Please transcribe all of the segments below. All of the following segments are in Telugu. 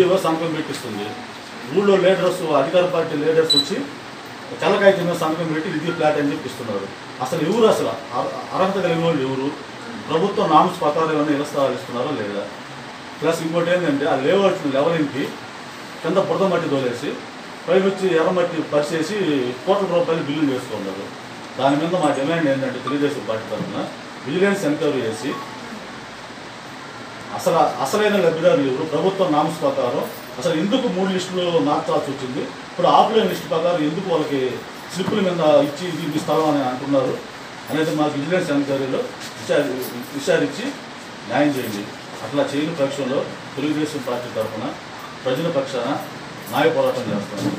ఎంపీడీఓ సంతకం పెట్టిస్తుంది. ఊళ్ళో లీడర్స్, అధికార పార్టీ లీడర్స్ వచ్చి తెల్లకాయ మీద సంతకం పెట్టి ఇది ఫ్లాట్ అని చెప్పిస్తున్నారు. అసలు ఎవరు అసలు అర్హత కలిగిన వాళ్ళు ఎవరు? ప్రభుత్వం నామ్స్ ప్రకారం ఏమైనా ఇళ్ల స్థలాలు ఇస్తున్నారో లేదా? ప్లస్ ఇంకోటి ఏంటంటే ఆ లేఅవుట్ లెవెలింగ్కి కింద బురద మట్టి తోలేసి పైకి వచ్చి ఎర్రమట్టి పరిచేసి కోట్ల రూపాయలు బిల్లు చేసుకున్నారు. దాని మీద మా డిమాండ్ ఏంటంటే తెలుగుదేశం పార్టీ తరఫున విజిలెన్స్ ఎంక్వైరీ చేసి అసలైన లబ్ధిదారులు ఎవరు, ప్రభుత్వం నామ్స్ ప్రకారం అసలు ఎందుకు 3 లిస్టులు మార్చాల్సి వచ్చింది, ఇప్పుడు ఆఫ్లైన్ లిస్టు ప్రకారం ఎందుకు వాళ్ళకి స్లిప్పుల మీద ఇచ్చి ఇది స్థలం అని అంటున్నారు అనేది మాకు విజిలెన్స్ ఎంక్వైరీలో విచారించి న్యాయం చేయండి. అట్లా చేయని పక్షంలో తెలుగుదేశం పార్టీ తరఫున ప్రజల పక్షాన న్యాయ పోరాటం చేస్తాను.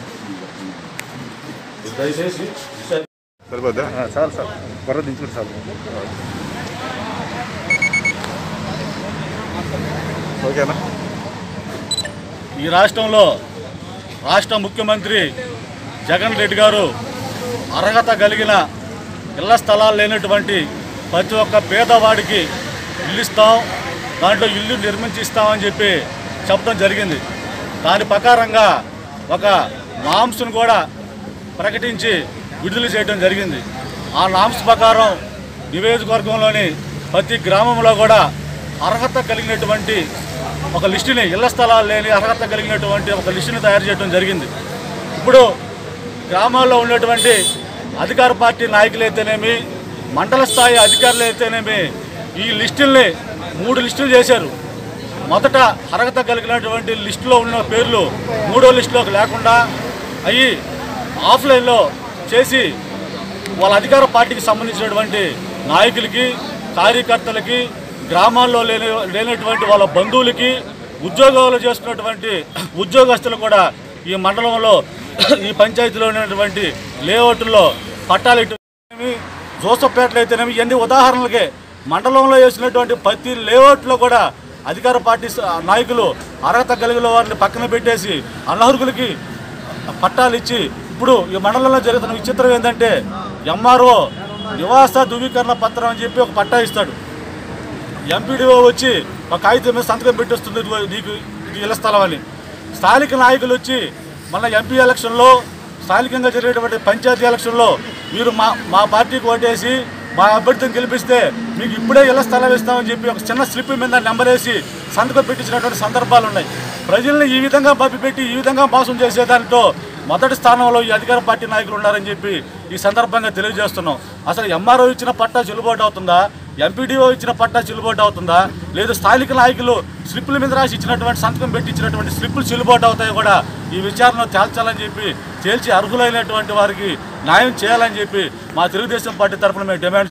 దయచేసి సరిపోద్దా? చాలు సార్, బుర్ర దించుకుంటే చాలు. ఓకేనా? ఈ రాష్ట్రంలో రాష్ట్ర ముఖ్యమంత్రి జగన్ రెడ్డి గారు అర్హత కలిగిన ఇళ్ల స్థలాలు లేనటువంటి ప్రతి ఒక్క పేదవాడికి ఇల్లు ఇస్తాం, దాంట్లో ఇల్లు నిర్మించిస్తామని చెప్పి చెప్పడం జరిగింది. దాని ప్రకారంగా ఒక నామ్స్ను కూడా ప్రకటించి విడుదల చేయడం జరిగింది. ఆ నామ్స్ ప్రకారం నియోజకవర్గంలోని ప్రతి గ్రామంలో కూడా అర్హత కలిగినటువంటి ఒక లిస్టుని, ఇళ్ల స్థలాలు లేని అర్హత కలిగినటువంటి ఒక లిస్టుని తయారు చేయడం జరిగింది. ఇప్పుడు గ్రామాల్లో ఉన్నటువంటి అధికార పార్టీ నాయకులు అయితేనేమి, మండల స్థాయి అధికారులు అయితేనేమి ఈ లిస్టుల్ని 3 లిస్టులు చేశారు. మొదట అర్హత కలిగినటువంటి లిస్టులో ఉన్న పేర్లు 3వ లిస్టులోకి లేకుండా అవి ఆఫ్లైన్లో చేసి వాళ్ళ అధికార పార్టీకి సంబంధించినటువంటి నాయకులకి, కార్యకర్తలకి, గ్రామాల్లో లేనటువంటి వాళ్ళ బంధువులకి, ఉద్యోగాలు చేసుకున్నటువంటి ఉద్యోగస్తులు కూడా ఈ మండలంలో ఈ పంచాయతీలో ఉన్నటువంటి లేఅవుట్లో పట్టాలు ఇటు జోసఫ్పేటలో అయితేనేమి ఇవన్నీ ఉదాహరణలకే మండలంలో వేసినటువంటి ప్రతి లేఅవుట్లో కూడా అధికార పార్టీ నాయకులు అర్హత కలిగిన వారిని పక్కన పెట్టేసి అనర్హులకి పట్టాలు ఇచ్చి ఇప్పుడు ఈ మండలంలో జరుగుతున్న విచిత్రం ఏంటంటే ఎంఆర్ఓ నివాస ధృవీకరణ పత్రం అని చెప్పి ఒక పట్టా ఇస్తాడు. ఎంపీడీఓ వచ్చి ఒక కాగితం మీద సంతకం పెట్టేస్తుంది నీకు ఇది ఇళ్ల స్థలం అని. స్థానిక నాయకులు వచ్చి మన ఎంపీ ఎలక్షన్లో, స్థానికంగా జరిగేటువంటి పంచాయతీ ఎలక్షన్లో మీరు మా పార్టీకి ఓటేసి మా అభ్యర్థిని గెలిపిస్తే మీకు ఇప్పుడే ఇళ్ల స్థలం ఇస్తామని చెప్పి ఒక చిన్న స్లిప్ మీద నెంబర్ వేసి సంతకం పెట్టించినటువంటి సందర్భాలు ఉన్నాయి. ప్రజల్ని ఈ విధంగా మభ్యపెట్టి ఈ విధంగా మోసం చేసేదాంట్లో మొదటి స్థానంలో ఈ అధికార పార్టీ నాయకులు ఉన్నారని చెప్పి ఈ సందర్భంగా తెలియజేస్తున్నాం. అసలు ఎంఆర్ఓ ఇచ్చిన పట్టా చెల్లుబాటు అవుతుందా, ఎంపీడీఓ ఇచ్చిన పట్టా చెల్లుబాటు అవుతుందా, లేదు స్థానిక నాయకులు స్లిప్పుల మీద రాసి ఇచ్చినటువంటి సంతకం పెట్టించినటువంటి స్లిప్పులు చెల్లుబాటు అవుతాయో కూడా ఈ విచారణ తేల్చాలని చెప్పి, తేల్చి అర్హులైనటువంటి వారికి న్యాయం చేయాలని చెప్పి మా తెలుగుదేశం పార్టీ తరఫున మేము డిమాండ్